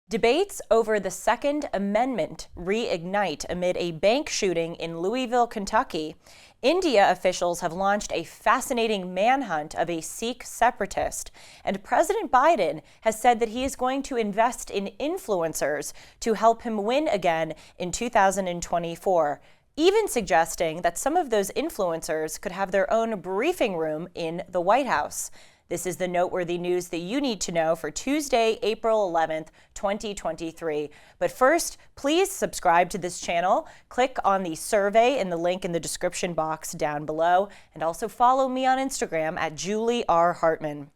Debates over the Second Amendment reignite amid a bank shooting in Louisville, Kentucky. India officials have launched a fascinating manhunt of a Sikh separatist, and President Biden has said that he is going to invest in influencers to help him win again in 2024, even suggesting that some of those influencers could have their own briefing room in the White House. This is the noteworthy news that you need to know for Tuesday, April 11th, 2023. But first, please subscribe to this channel. Click on the survey in the link in the description box down below, and also follow me on Instagram at Julie R. Hartman.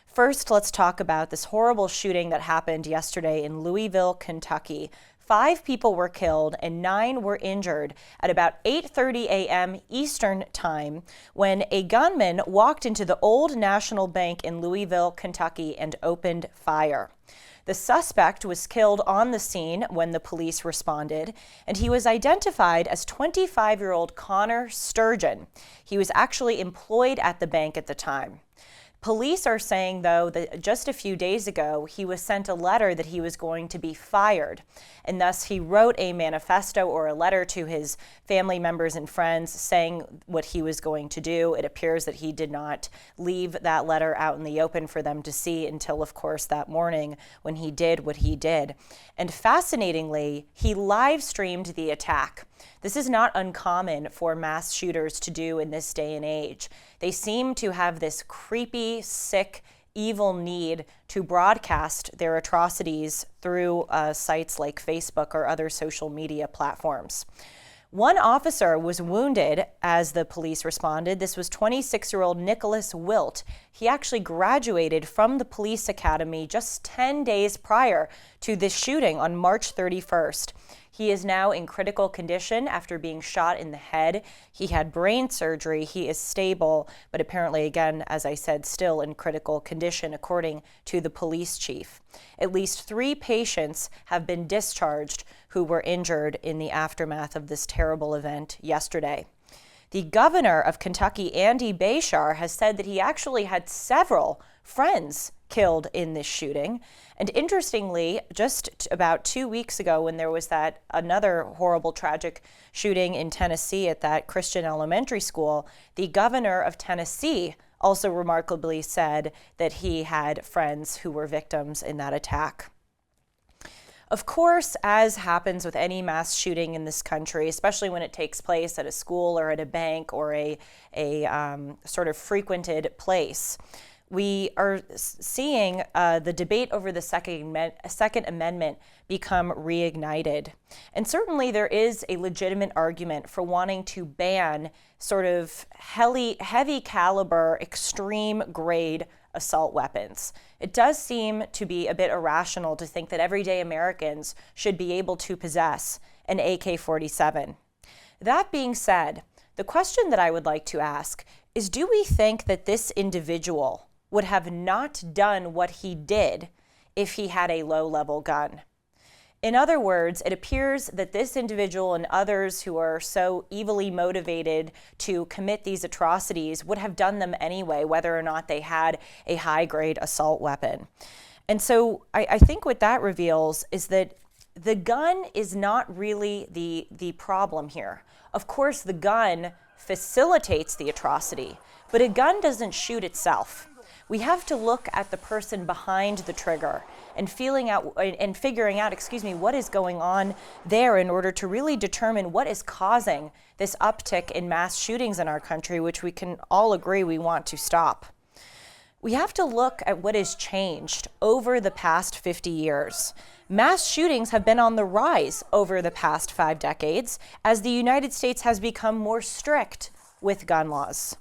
First, let's talk about this horrible shooting that happened yesterday in Louisville, Kentucky. 5 people were killed and 9 were injured at about 8:30 a.m. Eastern Time when a gunman walked into the Old National Bank in Louisville, Kentucky, and opened fire. The suspect was killed on the scene when the police responded, and he was identified as 25-year-old Connor Sturgeon. He was actually employed at the bank at the time. Police are saying, though, that just a few days ago, he was sent a letter that he was going to be fired, and thus he wrote a manifesto or a letter to his family members and friends saying what he was going to do. It appears that he did not leave that letter out in the open for them to see until, of course, that morning when he did what he did. And fascinatingly, he live streamed the attack. This is not uncommon for mass shooters to do in this day and age. They seem to have this creepy, sick, evil need to broadcast their atrocities through sites like Facebook or other social media platforms. One officer was wounded as the police responded. This was 26-year-old Nicholas Wilt. He actually graduated from the police academy just 10 days prior to this shooting on March 31st. He is now in critical condition after being shot in the head. He had brain surgery. He is stable, but apparently, again, as I said, still in critical condition, according to the police chief. At least 3 patients have been discharged who were injured in the aftermath of this terrible event yesterday. The governor of Kentucky, Andy Beshear, has said that he actually had several friends killed in this shooting. And interestingly, just about 2 weeks ago, when there was that another horrible, tragic shooting in Tennessee at that Christian elementary school, the governor of Tennessee also remarkably said that he had friends who were victims in that attack. Of course, as happens with any mass shooting in this country, especially when it takes place at a school or at a bank or a sort of frequented place, we are seeing the debate over the Second Amendment become reignited. And certainly there is a legitimate argument for wanting to ban sort of heavy caliber, extreme grade assault weapons. It does seem to be a bit irrational to think that everyday Americans should be able to possess an AK-47. That being said, the question that I would like to ask is, do we think that this individual would have not done what he did if he had a low-level gun? In other words, it appears that this individual and others who are so evilly motivated to commit these atrocities would have done them anyway, whether or not they had a high-grade assault weapon. And so I think what that reveals is that the gun is not really the problem here. Of course, the gun facilitates the atrocity, but a gun doesn't shoot itself. We have to look at the person behind the trigger and figuring out, what is going on there in order to really determine what is causing this uptick in mass shootings in our country, which we can all agree we want to stop. We have to look at what has changed over the past 50 years. Mass shootings have been on the rise over the past 5 decades as the United States has become more strict with gun laws.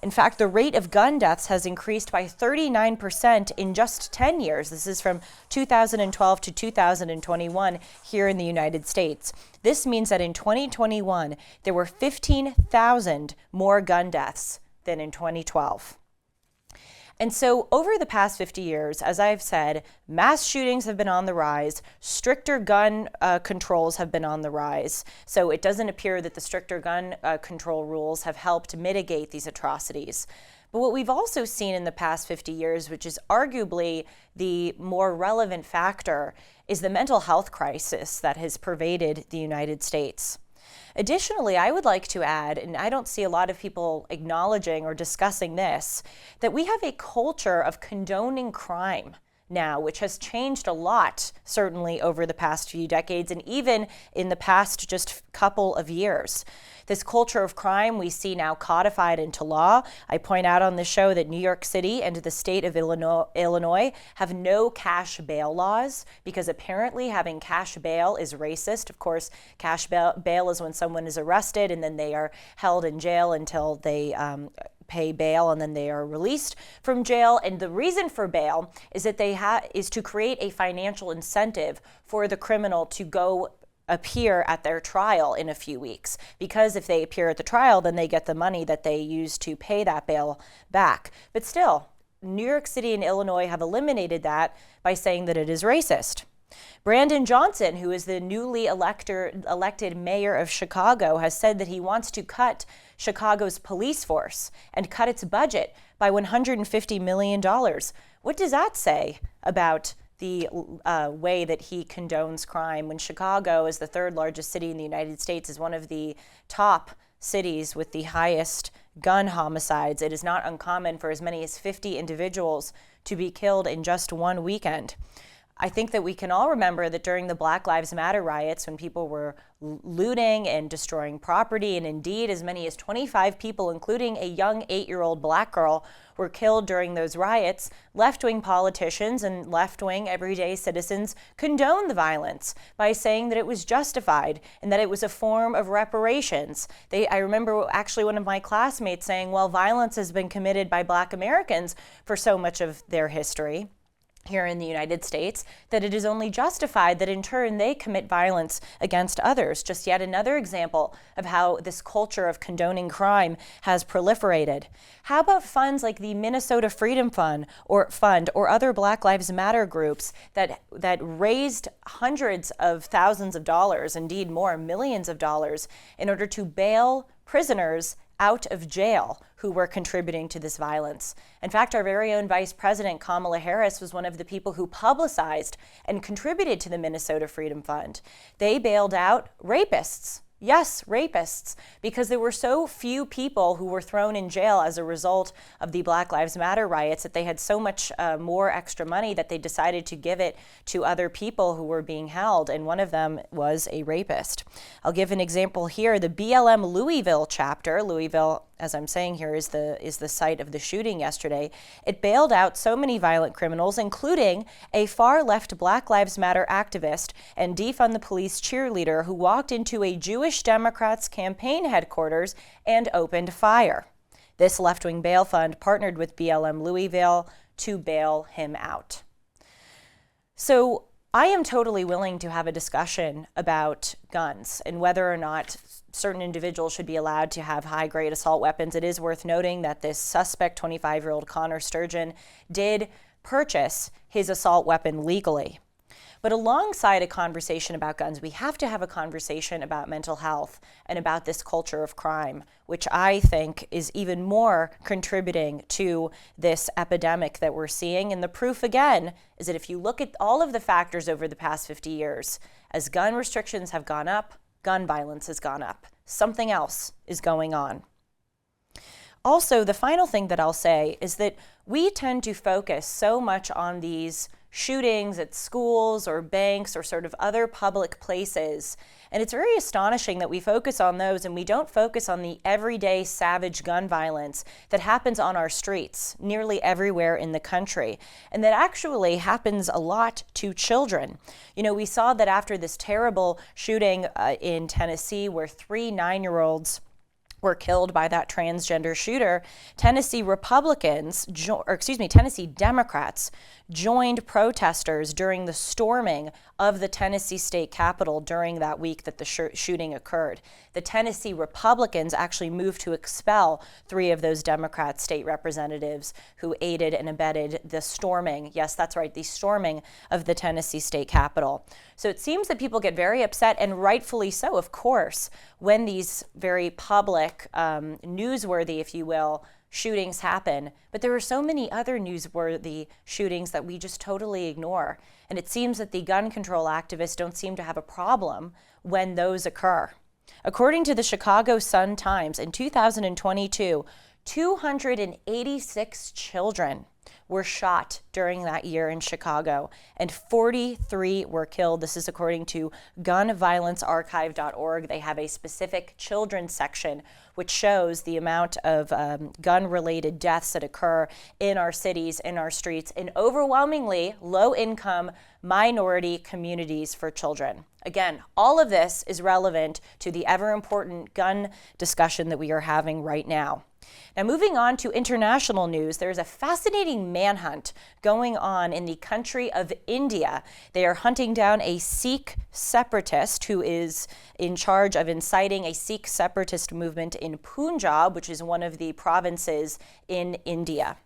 In fact, the rate of gun deaths has increased by 39% in just 10 years. This is from 2012 to 2021 here in the United States. This means that in 2021, there were 15,000 more gun deaths than in 2012. And so over the past 50 years, as I've said, mass shootings have been on the rise, stricter gun controls have been on the rise. So it doesn't appear that the stricter gun control rules have helped mitigate these atrocities. But what we've also seen in the past 50 years, which is arguably the more relevant factor, is the mental health crisis that has pervaded the United States. Additionally, I would like to add, and I don't see a lot of people acknowledging or discussing this, that we have a culture of condoning crime now, which has changed a lot, certainly over the past few decades and even in the past just couple of years. This culture of crime we see now codified into law. I point out on the show that New York City and the state of Illinois have no cash bail laws because apparently having cash bail is racist. Of course, cash bail is when someone is arrested and then they are held in jail until they pay bail and then they are released from jail. And the reason for bail is that is to create a financial incentive for the criminal to go appear at their trial in a few weeks, because if they appear at the trial, then they get the money that they use to pay that bail back. But still, New York City and Illinois have eliminated that by saying that it is racist. Brandon Johnson, who is the newly elected mayor of Chicago, has said that he wants to cut Chicago's police force and cut its budget by $150 million. What does that say about the way that he condones crime when Chicago, is the third largest city in the United States, is one of the top cities with the highest gun homicides? It is not uncommon for as many as 50 individuals to be killed in just one weekend. I think that we can all remember that during the Black Lives Matter riots, when people were looting and destroying property, and indeed as many as 25 people, including a young 8-year-old black girl, were killed during those riots, left-wing politicians and left-wing everyday citizens condoned the violence by saying that it was justified and that it was a form of reparations. I remember actually one of my classmates saying, well, violence has been committed by Black Americans for so much of their history here in the United States, that it is only justified that in turn they commit violence against others. Just yet another example of how this culture of condoning crime has proliferated. How about funds like the Minnesota Freedom Fund or other Black Lives Matter groups that raised hundreds of thousands of dollars, indeed more, millions of dollars, in order to bail prisoners out of jail who were contributing to this violence. In fact, our very own Vice President Kamala Harris was one of the people who publicized and contributed to the Minnesota Freedom Fund. They bailed out rapists. Yes, rapists, because there were so few people who were thrown in jail as a result of the Black Lives Matter riots that they had so much more extra money that they decided to give it to other people who were being held, and one of them was a rapist. I'll give an example here. The BLM Louisville chapter, Louisville, as I'm saying here, is the site of the shooting yesterday. It bailed out so many violent criminals, including a far-left Black Lives Matter activist and defund the police cheerleader who walked into a Jewish Democrats campaign headquarters and opened fire. This left-wing bail fund partnered with BLM Louisville to bail him out. So I am totally willing to have a discussion about guns and whether or not certain individuals should be allowed to have high-grade assault weapons. It is worth noting that this suspect, 25-year-old Connor Sturgeon, did purchase his assault weapon legally. But alongside a conversation about guns, we have to have a conversation about mental health and about this culture of crime, which I think is even more contributing to this epidemic that we're seeing. And the proof, again, is that if you look at all of the factors over the past 50 years, as gun restrictions have gone up, gun violence has gone up. Something else is going on. Also, the final thing that I'll say is that we tend to focus so much on these shootings at schools or banks or sort of other public places. And it's very astonishing that we focus on those and we don't focus on the everyday savage gun violence that happens on our streets nearly everywhere in the country, and that actually happens a lot to children. You know, we saw that after this terrible shooting in Tennessee where 3 9-year-olds were killed by that transgender shooter, Tennessee Democrats joined protesters during the storming of the Tennessee State Capitol during that week that the shooting occurred. The Tennessee Republicans actually moved to expel 3 of those Democrat state representatives who aided and abetted the storming. Yes, that's right, the storming of the Tennessee State Capitol. So it seems that people get very upset, and rightfully so, of course, when these very public, newsworthy, if you will, shootings happen, but there are so many other newsworthy shootings that we just totally ignore. And it seems that the gun control activists don't seem to have a problem when those occur. According to the Chicago Sun-Times, in 2022, 286 children were shot during that year in Chicago, and 43 were killed. This is according to gunviolencearchive.org. They have a specific children's section which shows the amount of gun-related deaths that occur in our cities, in our streets, in overwhelmingly low-income minority communities for children. Again, all of this is relevant to the ever-important gun discussion that we are having right now. Now, moving on to international news, there's a fascinating manhunt going on in the country of India. They are hunting down a Sikh separatist who is in charge of inciting a Sikh separatist movement in Punjab, which is one of the provinces in India.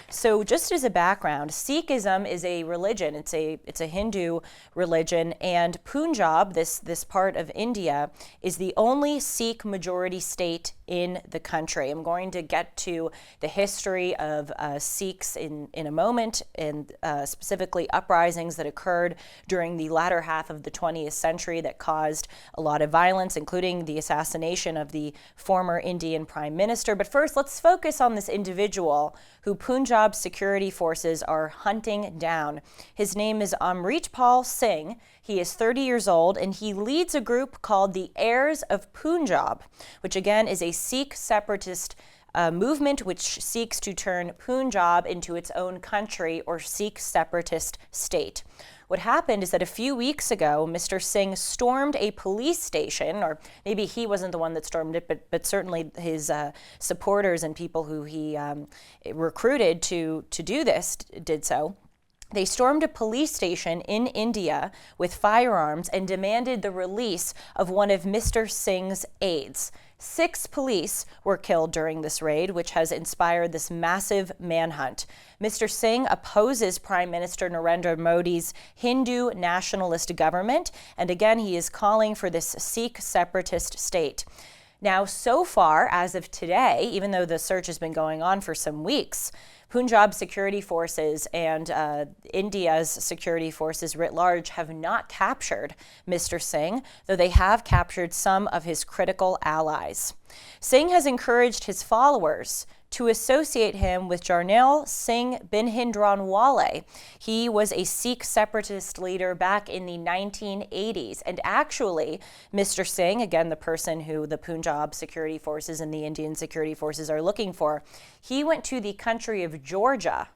So just as a background, Sikhism is a religion. It's a Hindu religion, and Punjab, this part of India, is the only Sikh majority state in the country. I'm going to get to the history of Sikhs in a moment, and specifically uprisings that occurred during the latter half of the 20th century that caused a lot of violence, including the assassination of the former Indian Prime Minister. But first, let's focus on this individual who Punjab security forces are hunting down. His name is Amritpal Singh. He is 30 years old, and he leads a group called the Heirs of Punjab, which again is a Sikh separatist movement which seeks to turn Punjab into its own country or Sikh separatist state. What happened is that a few weeks ago, Mr. Singh stormed a police station, or maybe he wasn't the one that stormed it, but certainly his supporters and people who he recruited to do this did so. They stormed a police station in India with firearms and demanded the release of one of Mr. Singh's aides. 6 police were killed during this raid, which has inspired this massive manhunt. Mr. Singh opposes Prime Minister Narendra Modi's Hindu nationalist government, and again, he is calling for this Sikh separatist state. Now, so far, as of today, even though the search has been going on for some weeks, Punjab security forces and India's security forces writ large have not captured Mr. Singh, though they have captured some of his critical allies. Singh has encouraged his followers to associate him with Jarnail Singh Bhindranwale. He was a Sikh separatist leader back in the 1980s. And actually, Mr. Singh, again, the person who the Punjab security forces and the Indian security forces are looking for, he went to the country of Georgia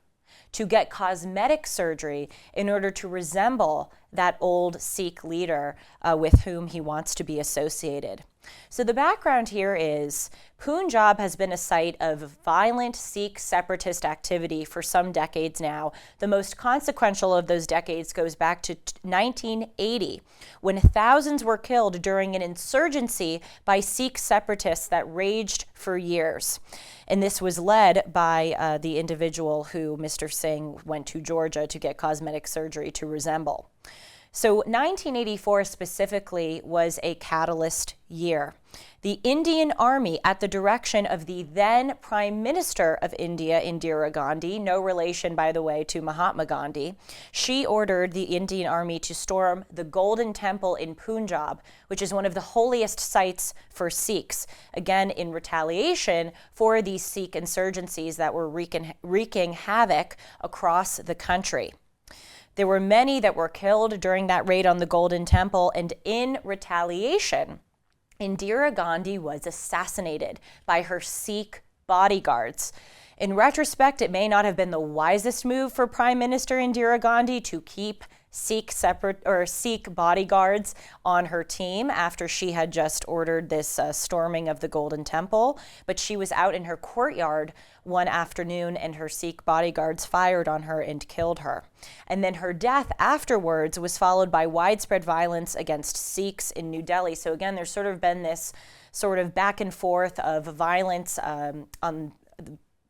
to get cosmetic surgery in order to resemble that old Sikh leader with whom he wants to be associated. So the background here is Punjab has been a site of violent Sikh separatist activity for some decades now. The most consequential of those decades goes back to 1980, when thousands were killed during an insurgency by Sikh separatists that raged for years. And this was led by the individual who Mr. Singh went to Georgia to get cosmetic surgery to resemble. So 1984 specifically was a catalyst year. The Indian Army, at the direction of the then Prime Minister of India, Indira Gandhi, no relation, by the way, to Mahatma Gandhi, she ordered the Indian Army to storm the Golden Temple in Punjab, which is one of the holiest sites for Sikhs, again in retaliation for these Sikh insurgencies that were wreaking havoc across the country. There were many that were killed during that raid on the Golden Temple, and in retaliation, Indira Gandhi was assassinated by her Sikh bodyguards. In retrospect, it may not have been the wisest move for Prime Minister Indira Gandhi to keep Sikh bodyguards on her team after she had just ordered this storming of the Golden Temple, but she was out in her courtyard one afternoon and her Sikh bodyguards fired on her and killed her. And then her death afterwards was followed by widespread violence against Sikhs in New Delhi. So again, there's sort of been this sort of back and forth of violence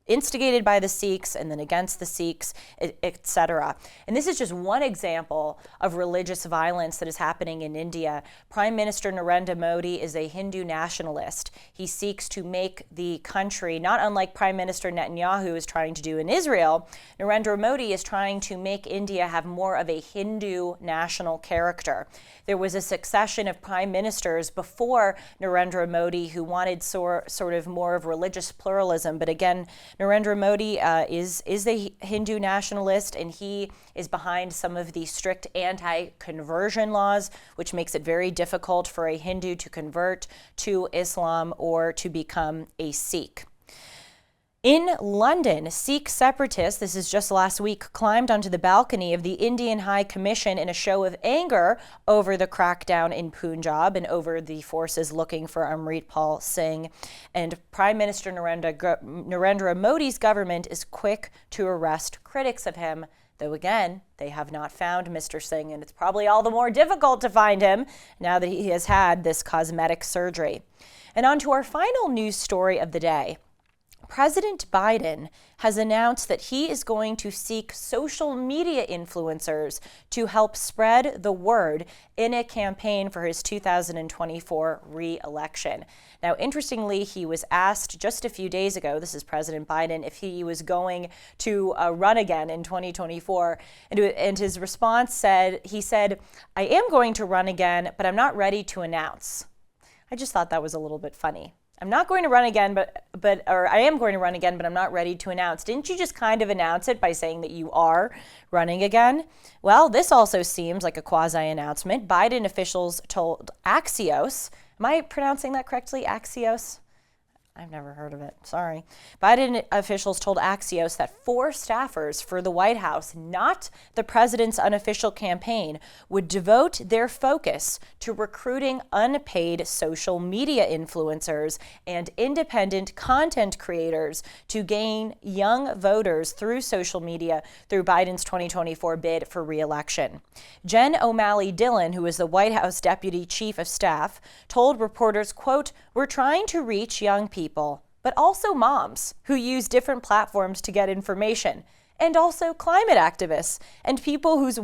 instigated by the Sikhs and then against the Sikhs, etc. And this is just one example of religious violence that is happening in India. Prime Minister Narendra Modi is a Hindu nationalist. He seeks to make the country, not unlike Prime Minister Netanyahu is trying to do in Israel, Narendra Modi is trying to make India have more of a Hindu national character. There was a succession of prime ministers before Narendra Modi who wanted sort of more of religious pluralism, but again, Narendra Modi is a Hindu nationalist, and he is behind some of the strict anti-conversion laws, which makes it very difficult for a Hindu to convert to Islam or to become a Sikh. In London, Sikh separatists, this is just last week, climbed onto the balcony of the Indian High Commission in a show of anger over the crackdown in Punjab and over the forces looking for Amritpal Singh. And Prime Minister Narendra Modi's government is quick to arrest critics of him, though again, they have not found Mr. Singh, and it's probably all the more difficult to find him now that he has had this cosmetic surgery. And on to our final news story of the day. President Biden has announced that he is going to seek social media influencers to help spread the word in a campaign for his 2024 re-election. Now, interestingly, he was asked just a few days ago, this is President Biden, if he was going to run again in 2024. And his response he said, "I am going to run again, but I'm not ready to announce." I just thought that was a little bit funny. I'm not going to run again, or I am going to run again, but I'm not ready to announce. Didn't you just kind of announce it by saying that you are running again? Well, this also seems like a quasi-announcement. Biden officials told Axios, am I pronouncing that correctly, Axios? I've never heard of it, sorry. Biden officials told Axios that 4 staffers for the White House, not the president's unofficial campaign, would devote their focus to recruiting unpaid social media influencers and independent content creators to gain young voters through social media through Biden's 2024 bid for re-election. Jen O'Malley Dillon, who is the White House Deputy Chief of Staff, told reporters, quote, "We're trying to reach young people, but also moms who use different platforms to get information, and also climate activists and people whose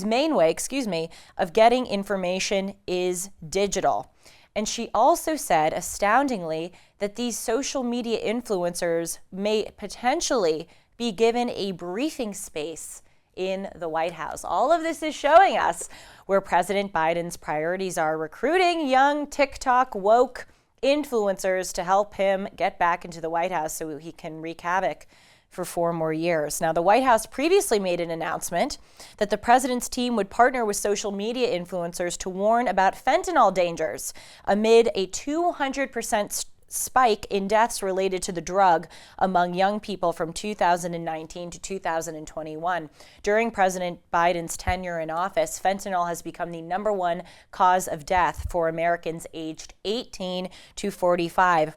main way of getting information is digital." And she also said, astoundingly, that these social media influencers may potentially be given a briefing space in the White House. All of this is showing us where President Biden's priorities are: recruiting young TikTok woke influencers to help him get back into the White House so he can wreak havoc for 4 more years. Now, the White House previously made an announcement that the president's team would partner with social media influencers to warn about fentanyl dangers amid a 200% spike in deaths related to the drug among young people from 2019 to 2021. During President Biden's tenure in office, fentanyl has become the #1 cause of death for Americans aged 18 to 45.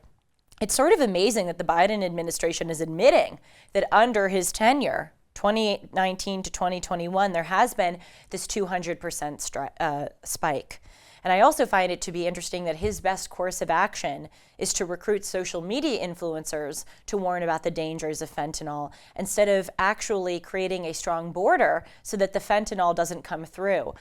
It's sort of amazing that the Biden administration is admitting that under his tenure, 2019 to 2021, there has been this 200% spike. And I also find it to be interesting that his best course of action is to recruit social media influencers to warn about the dangers of fentanyl, instead of actually creating a strong border so that the fentanyl doesn't come through.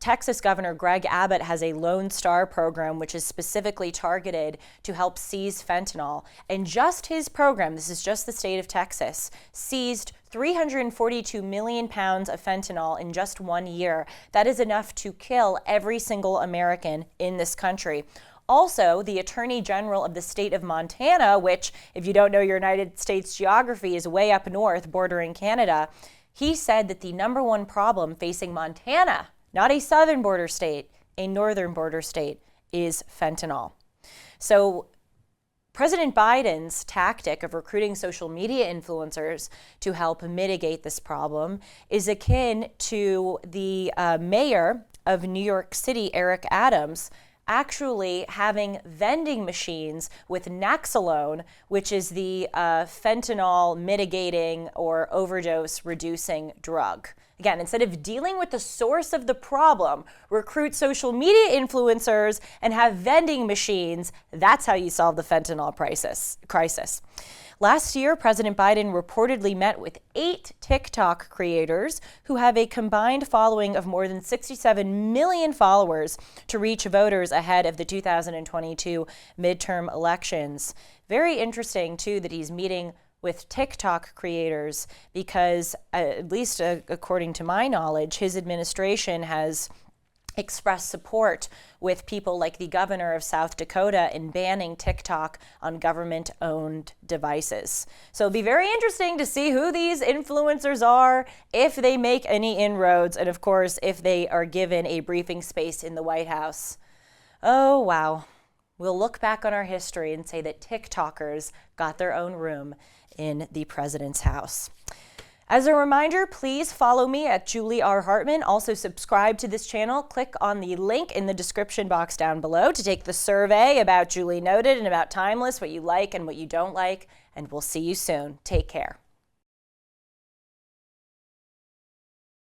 Texas Governor Greg Abbott has a Lone Star program which is specifically targeted to help seize fentanyl. And just his program, this is just the state of Texas, seized 342 million pounds of fentanyl in just 1 year. That is enough to kill every single American in this country. Also, the Attorney General of the state of Montana, which, if you don't know your United States geography, is way up north bordering Canada, he said that the #1 problem facing Montana, not a southern border state, a northern border state, is fentanyl. So President Biden's tactic of recruiting social media influencers to help mitigate this problem is akin to the mayor of New York City, Eric Adams, actually having vending machines with Naxalone, which is the fentanyl mitigating or overdose reducing drug. Again, instead of dealing with the source of the problem, recruit social media influencers and have vending machines. That's how you solve the fentanyl crisis. Last year, President Biden reportedly met with 8 TikTok creators who have a combined following of more than 67 million followers to reach voters ahead of the 2022 midterm elections. Very interesting, too, that he's meeting with TikTok creators because, at least according to my knowledge, his administration has expressed support with people like the governor of South Dakota in banning TikTok on government-owned devices. So it'll be very interesting to see who these influencers are, if they make any inroads, and of course, if they are given a briefing space in the White House. Oh, wow. We'll look back on our history and say that TikTokers got their own room in the president's house. As a reminder, please follow me at Julie R. Hartman. Also subscribe to this channel. Click on the link in the description box down below to take the survey about Julie Noted and about Timeless, what you like and what you don't like. And we'll see you soon. Take care.